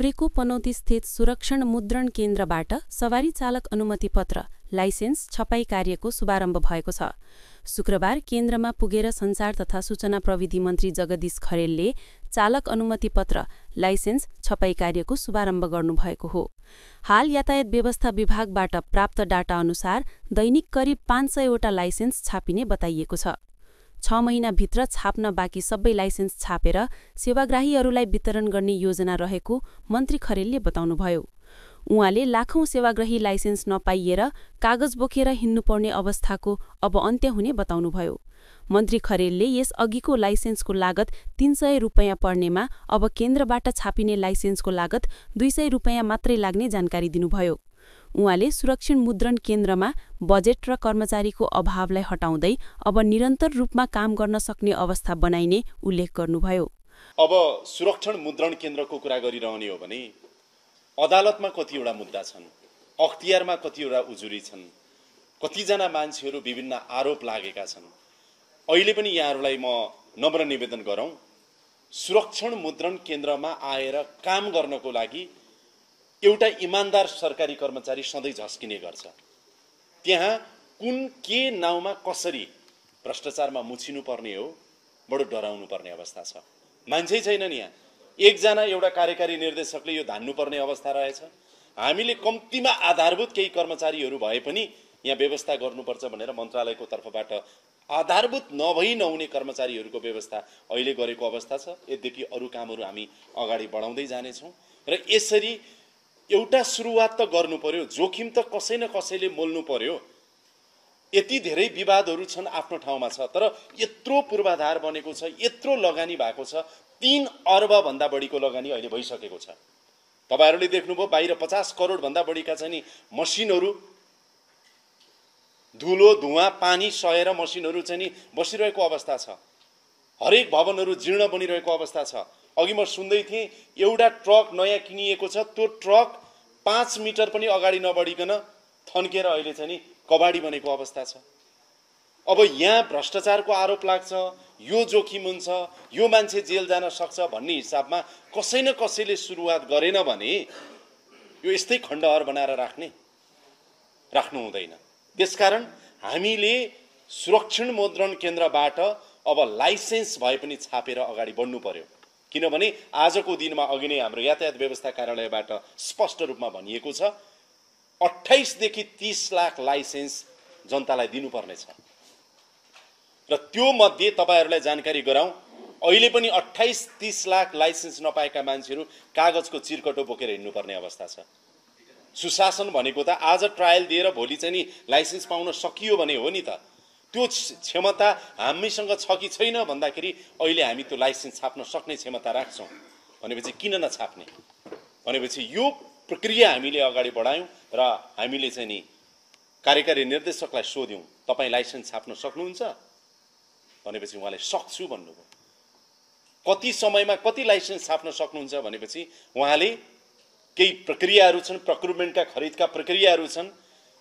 काभ्रेको पनौतीस्थित सुरक्षण मुद्रण केन्द्रबाट सवारी चालक अनुमति पत्र लाइसेन्स छपाई कार्यको शुभारम्भ भएको छ। शुक्रबार केन्द्रमा पुगेर सञ्चार तथा सूचना प्रविधि मन्त्री जगदीश खरेलले चालक अनुमति पत्र लाइसेन्स छपाई कार्यको शुभारम्भ गर्नुभएको हो। हाल यातायात व्यवस्था विभागबाट प्राप्त डाटा अनुसार दैनिक करिब 500वटा लाइसेन्स छापिने बताइएको छ। 6 महिनाभित्र छाप्न बाँकी सबै लाइसेन्स छापेर सेवाग्राहीहरूलाई वितरण गर्ने योजना रहेको मन्त्री खरेलले बताउनुभयो। उहाँले लाखौं सेवाग्राही लाइसेन्स नपाइएर कागज बोकेर हिँड्नुपर्ने अवस्थाको अब अन्त्य हुने बताउनुभयो। मन्त्री खरेलले यस अघिको लाइसेन्सको लागत 300 रुपैयाँ पर्नेमा अब केन्द्रबाट छापिने लाइसेन्सको लागत 200 रुपैयाँ मात्रै लाग्ने जानकारी दिनुभयो। उहाँले सुरक्षण मुद्रण केन्द्रमा बजेट र कर्मचारीको अभावलाई हटाउँदै अब निरन्तर रूपमा काम गर्न सक्ने अवस्था बनाइने उल्लेख गर्नुभयो। अब सुरक्षण मुद्रण केन्द्रको कुरा गरिरहने हो भने अदालतमा कतिवटा मुद्दा छन्, अख्तियारमा कतिवटा उजुरी छन्, कतिजना मान्छेहरू विभिन्न आरोप लागेका छन्। अहिले पनि यहाँहरूलाई म नम्र निवेदन गरौँ, सुरक्षण मुद्रण केन्द्रमा आएर काम गर्नको लागि एउटा इमान्दार सरकारी कर्मचारी सधैँ झस्किने गर्छ। त्यहाँ कुन के नाउँमा कसरी भ्रष्टाचारमा मुछिनु पर्ने हो, बडो डराउनु पर्ने अवस्था छ। मान्छे छैनन् यहाँ। एकजना एउटा कार्यकारी निर्देशकले यो धान्नुपर्ने अवस्था रहेछ। हामीले कम्तीमा आधारभूत केही कर्मचारीहरू भए पनि यहाँ व्यवस्था गर्नुपर्छ भनेर मन्त्रालयको तर्फबाट आधारभूत नहुने कर्मचारीहरूको व्यवस्था अहिले गरेको अवस्था छ। यद्यपि अरू कामहरू हामी अगाडि बढाउँदै जानेछौँ र यसरी एउटा सुरुवात त गर्नु पर्यो। जोखिम त कसै न कसैले मोल्नु पर्यो। यति धेरै विवादहरू छन्, आफ्नो ठाउँमा छ, तर यत्रो पूर्वाधार बनेको छ, यत्रो लगानी भएको छ, 3 अर्ब भन्दा बढीको लगानी अहिले भइसकेको छ। तपाईहरूले देख्नुभयो बाहिर 50 करोड भन्दा बढीका चाहिँ मसिनहरू, धुलो धुवाँ पानी सहेर मसिनहरू चाहिँ बसिरहेको अवस्था छ। हरेक भवनहरू जीर्ण बनिरहेको अवस्था छ। अघि म सुन्दै थिएँ एउटा ट्रक नयाँ किनिएको छ, त्यो ट्रक 5 मिटर पनि अगाडि नबढिकन थन्केर अहिले चाहिँ कबाडी बनेको अवस्था छ। अब यहाँ भ्रष्टाचारको आरोप लाग्छ, यो जोखिम हुन्छ, यो मान्छे जेल जान सक्छ भन्ने हिसाबमा कसै न कसैले सुरुवात गरेन भने यो यस्तै खण्डहर बनाएर राख्नु हुँदैन। त्यसकारण हामीले सुरक्षण मुद्रण केन्द्रबाट अब लाइसेन्स भए पनि छापेर अगाडि बढ्नु पर्यो। किनभने आजको दिनमा अघि नै हाम्रो यातायात व्यवस्था कार्यालयबाट स्पष्ट रूपमा भनिएको छ 28 देखि 30 लाख लाइसेन्स जनतालाई दिनुपर्ने छ र त्यो मध्ये तपाईहरुलाई जानकारी गराउँ, अहिले पनि 28-30 लाख लाइसेन्स नपाएका मान्छेहरू कागजको चिरकटो बोकेर हिँड्नुपर्ने अवस्था छ। सुशासन भनेको त आज ट्रायल दिएर भोलि चाहिँ नि लाइसेन्स पाउन सकियो भने हो नि त। त्यो क्षमता हामीसँग छ कि छैन भन्दाखेरि अहिले हामी त्यो लाइसेन्स छाप्न सक्ने क्षमता राख्छौं भनेपछि किन नछाप्ने? भनेपछि यो प्रक्रिया हामीले अगाडि बढायौं र हामीले चाहिँ नि कार्यकारी निर्देशकलाई सोध्यौं, तपाई लाइसेन्स छाप्न सक्नुहुन्छ? भनेपछि उहाँले सक्छु भन्नुभयो। कति समयमा कति लाइसेन्स छाप्न सक्नुहुन्छ भनेपछि उहाँले केही प्रक्रियाहरू छन्, प्रोक्युरमेन्टका खरिदका प्रक्रियाहरू छन्,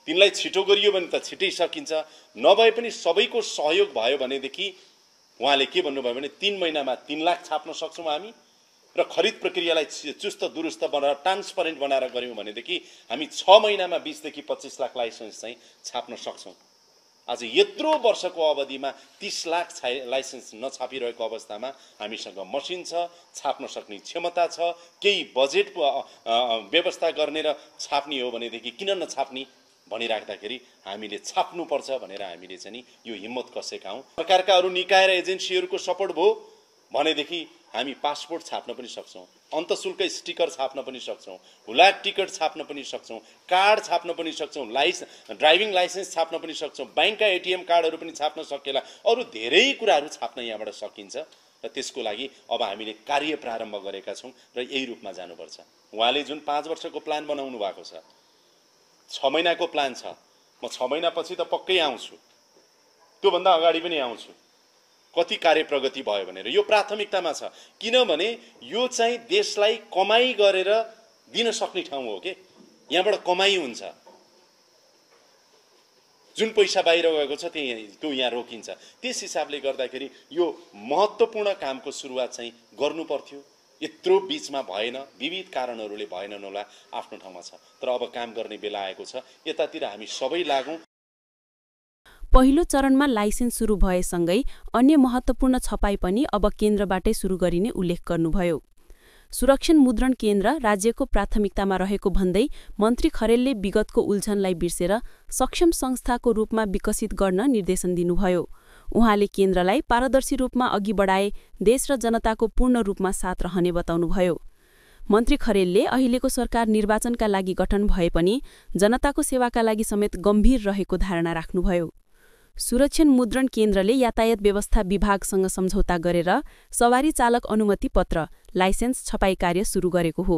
तिनलाई छिटो गरियो भने त छिटै सकिन्छ, नभए पनि सबैको सहयोग भयो भनेदेखि उहाँले के भन्नुभयो भने 3 महिनामा 3 लाख छाप्न सक्छौं हामी र खरिद प्रक्रियालाई चुस्त दुरुस्त बनाएर ट्रान्सपरेन्ट बनाएर गर्यौं भनेदेखि हामी 6 महिनामा 20 देखि 25 लाख लाइसेन्स चाहिँ छाप्न सक्छौं। आज यत्रो वर्षको अवधिमा 30 लाख लाइसेन्स नछापिरहेको अवस्थामा हामीसँग मसिन छ, छाप्न सक्ने क्षमता छ, केही बजेट व्यवस्था गर्ने र छाप्ने हो भनेदेखि किन नछाप्ने भनिराख्दाखेरि हामीले छाप्नुपर्छ भनेर हामीले चाहिँ यो हिम्मत कसेका हौं। सरकारका अरु निकाय र एजेन्सीहरूको सपोर्ट भयो भनेदेखि हामी पासपोर्ट छाप्न पनि सक्छौं, अन्तशुल्क स्टिकर छाप्न पनि सक्छौं, हुलाक टिकट छाप्न पनि सक्छौं, कार्ड छाप्न पनि सक्छौं, ड्राइभिङ लाइसेन्स छाप्न पनि सक्छौं, बैंकका एटीएम कार्डहरू पनि छाप्न सकेला, अरु धेरै कुराहरू छाप्न यहाँबाट सकिन्छ र त्यसको लागि अब हामीले कार्य प्रारम्भ गरेका छौं र यही रूपमा जानुपर्छ। उहाँले जुन 5 वर्षको प्लान बनाउनु भएको छ, 6 महिनाको प्लान छ, म 6 महिनापछि त पक्कै आउँछु, त्यो भन्दा अगाडि पनि आउँछु, कति कार्य प्रगति भयो भनेर। यो प्राथमिकतामा छ किनभने यो चाहिँ देशलाई कमाई गरेर दिन सक्ने ठाउँ हो के, यहाँबाट कमाई हुन्छ, जुन पैसा बाहिर गएको छ त्यो यहाँ रोकिन्छ। त्यस हिसाबले गर्दाखेरि यो महत्त्वपूर्ण कामको सुरुवात चाहिँ गर्नु पर्थ्यो। यत्रो बीचमा भएन, विविध कारणहरूले भएनन् होला, आफ्नो ठाउँमा छ। तर अब काम गर्ने बेला आएको छ, यतातिर हामी सबै लागौँ। पहिलो चरणमा लाइसेन्स सुरु भएसँगै अन्य महत्त्वपूर्ण छपाई पनि अब केन्द्रबाटै सुरु गरिने उल्लेख गर्नुभयो। सुरक्षण मुद्रण केन्द्र राज्यको प्राथमिकतामा रहेको भन्दै मन्त्री खरेलले विगतको उल्झनलाई बिर्सेर सक्षम संस्थाको रूपमा विकसित गर्न निर्देशन दिनुभयो। उहाँले केन्द्रलाई पारदर्शी रूपमा अघि बढाए देश र जनताको पूर्ण रूपमा साथ रहने बताउनुभयो। मन्त्री खरेलले अहिलेको सरकार निर्वाचनका लागि गठन भए पनि जनताको सेवाका लागि समेत गम्भीर रहेको धारणा राख्नुभयो। सुरक्षण मुद्रण केन्द्रले यातायात व्यवस्था विभागसँग सम्झौता गरेर सवारी चालक अनुमति पत्र लाइसेन्स छपाई कार्य सुरु गरेको हो।